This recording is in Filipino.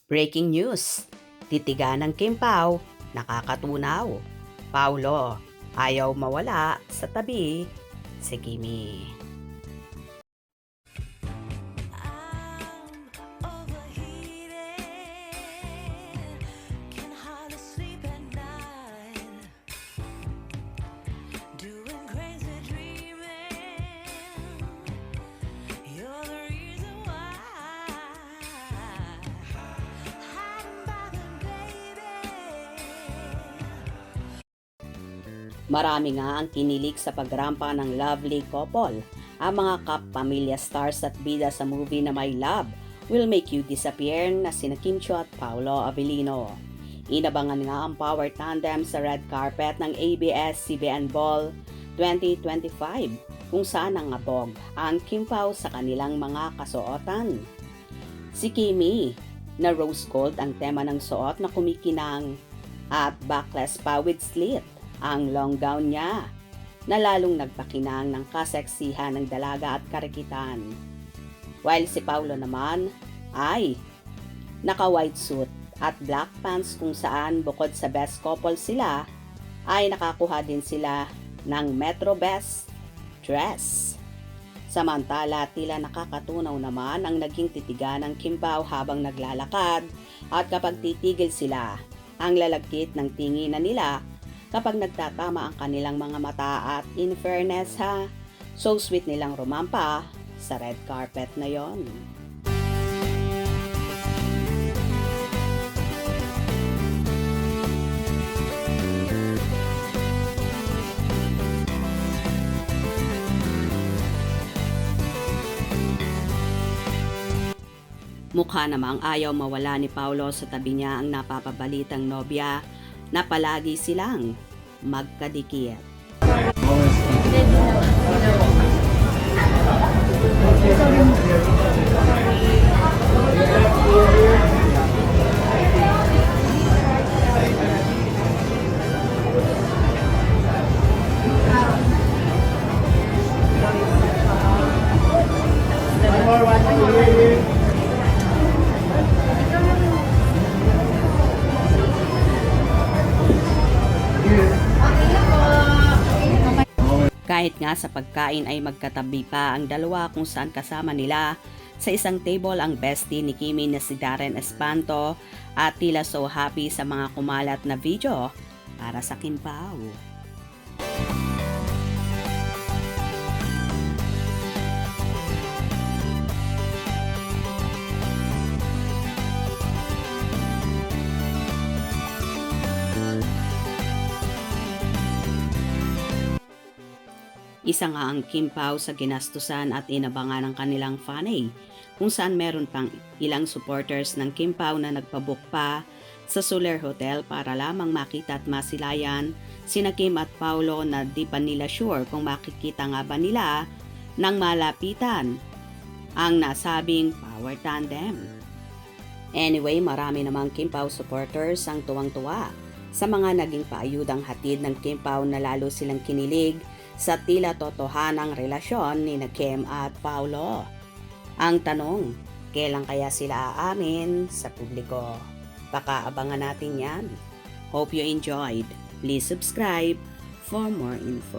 Breaking news. Titigan ng Kim Pao, nakakatunaw. Paulo, ayaw mawala sa tabi si Kimi. Marami nga ang kinilig sa pagrampa ng lovely couple. Ang mga kap-pamilya stars at bida sa movie na My Love Will Make You Disappear na sina Kim Chiu at Paolo Avellino. Inabangan nga ang power tandem sa red carpet ng ABS-CBN Ball 2025 kung saan nangabog ang Kim Pao sa kanilang mga kasuotan. Si Kimi na rose gold ang tema ng suot na kumikinang at backless pa with slit ang long gown niya na lalong nagpakinang ng kaseksihan ng dalaga at karikitan. While si Paulo naman ay naka-white suit at black pants kung saan bukod sa best couple sila ay nakakuha din sila ng Metro Best Dress. Samantala tila nakakatunaw naman ang naging titigan ng Kim Pao habang naglalakad at kapag titigil sila ang lalagkit ng tinginan nila kapag nagtatama ang kanilang mga mata at in fairness ha, so sweet nilang rumampa sa red carpet na yon. Mukha namang ayaw mawala ni Paulo sa tabi niya ang napapabalitang nobya na palagi silang magkadikit. Kahit nga sa pagkain ay magkatabi pa ang dalawa kung saan kasama nila sa isang table ang bestie ni Kimi na si Darren Espanto at tila so happy sa mga kumalat na video para sa Kim Pao. Isa nga ang Kim Pao sa ginastusan at inabangan ng kanilang fanay, kung saan meron pang ilang supporters ng Kim Pao na nagpabook pa sa Soler Hotel para lamang makita at masilayan sina Kim at Paulo na di pa nila sure kung makikita nga ba nila ng malapitan ang nasabing power tandem. Anyway, marami namang Kim Pao supporters ang tuwang-tuwa sa mga naging paayudang hatid ng Kim Pao na lalo silang kinilig sa tila totohanang relasyon ni Kim at Paulo. Ang tanong, kailan kaya sila aamin sa publiko? Baka abangan natin yan. Hope you enjoyed. Please subscribe for more info.